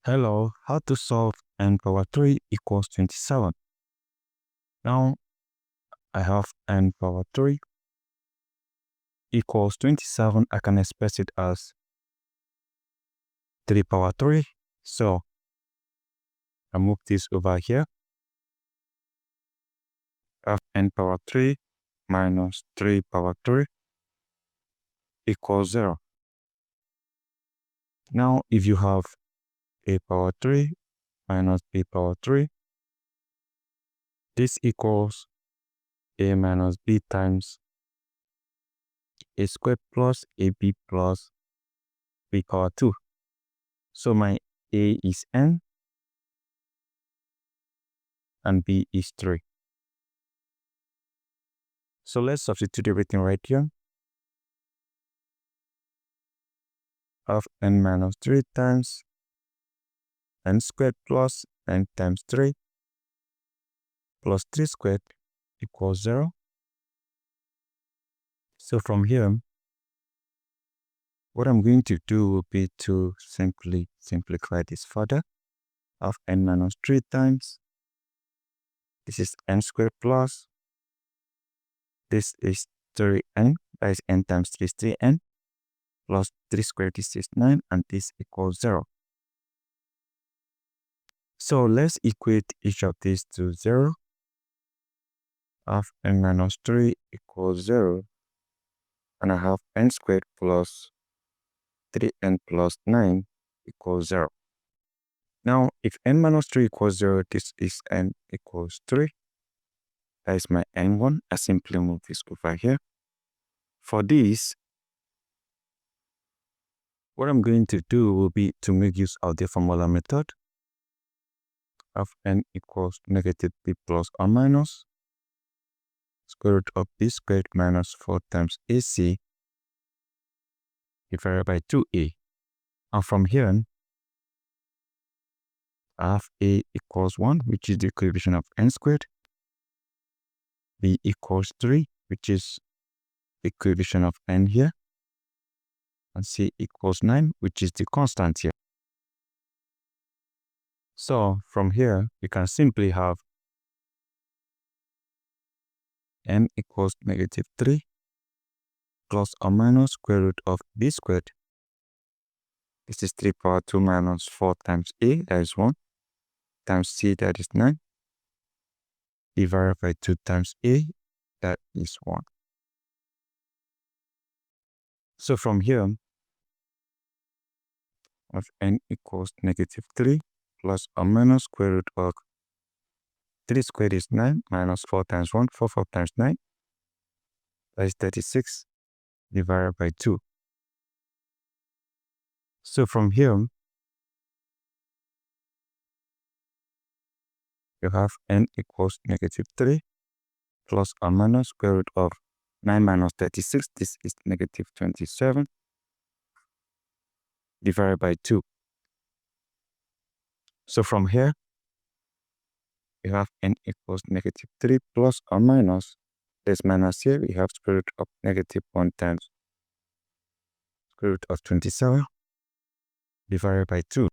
Hello, how to solve n power 3 equals 27. Now, I have n power 3 equals 27. I can express it as 3 power 3. So, I move this over here. I have n power 3 minus 3 power 3 equals 0. Now, if you have a power 3 minus b power 3, this equals a minus b times a squared plus ab plus b power 2. So my a is n and b is 3. So let's substitute everything right here. Of n minus 3 times n squared plus n times 3 plus 3 squared equals 0. So from here, what I'm going to do will be to simply simplify this further. Of n minus 3 times, this is n squared plus, this is 3n, that is n times 3 is 3n, plus 3 squared, this is 9, and this equals 0. So let's equate each of these to 0. Of n minus 3 equals 0. And I have n squared plus 3n plus 9 equals 0. Now, if n minus 3 equals 0, this is n equals 3. That is my n1. I simply move this over here. For this, what I'm going to do will be to make use of the formula method of n equals negative b plus or minus square root of b squared minus 4 times ac divided by 2a. And from here, I have a equals 1, which is the equation of n squared. B equals 3, which is the equation of n here. And c equals 9, which is the constant here. So from here, you can simply have n equals negative 3 plus or minus square root of b squared. This is 3 power 2 minus 4 times a, that is 1, times c, that is 9, divided by 2 times a, that is 1. So from here, of n equals negative 3 plus or minus square root of 3 squared is 9 minus 4 times 1, 4 times 9, that is 36, divided by 2. So from here, you have n equals negative 3 plus or minus square root of 9 minus 36, this is negative 27, divided by 2. So from here, you have n equals negative 3 plus or minus, this minus here, we have square root of negative 1 times square root of 27, divided by 2.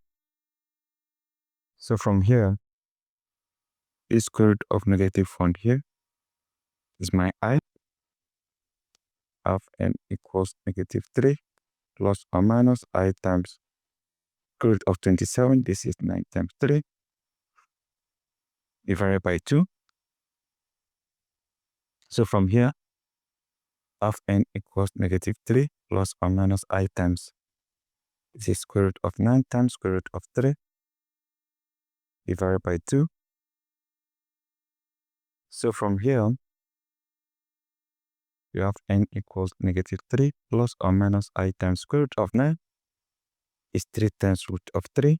So from here, this square root of negative 1 here is my I of n equals negative 3 plus or minus I times square root of 27, this is 9 times 3, divided by 2. So from here, of n equals negative 3 plus or minus I times, this is square root of 9 times square root of 3, divided by 2. So from here, you have n equals negative 3 plus or minus I times square root of 9 is 3 times root of 3,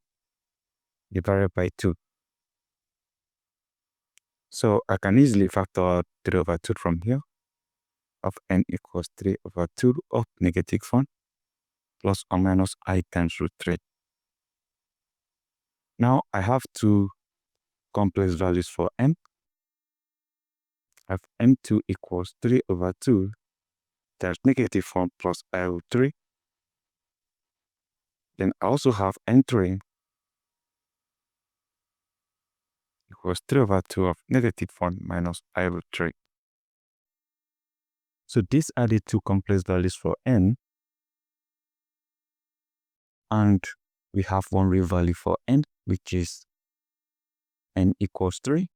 divided by 2. So I can easily factor out 3 over 2 from here. Of n equals 3 over 2 of negative 1 plus or minus I times root 3. Now I have two complex values for n. I have n2 equals 3 over 2 times negative 1 plus I root 3. Then I also have n3 equals 3 over 2 of -1 minus pi root 3. So these are the two complex values for n. And we have one real value for n, which is n equals 3.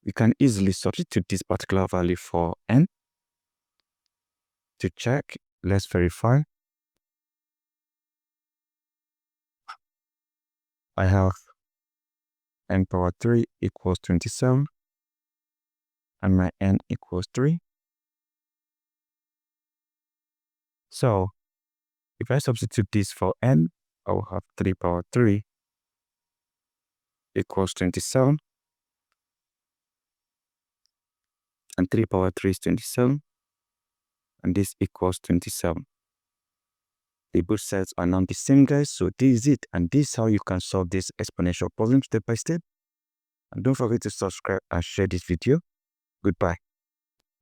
We can easily substitute this particular value for n. To check, let's verify. I have n power 3 equals 27, and my n equals 3. So if I substitute this for n, I will have 3 power 3 equals 27, and 3 power 3 is 27, and this equals 27. The both sides are now the same, guys, so this is it, and this is how you can solve this exponential problem step by step. And don't forget to subscribe and share this video. Goodbye.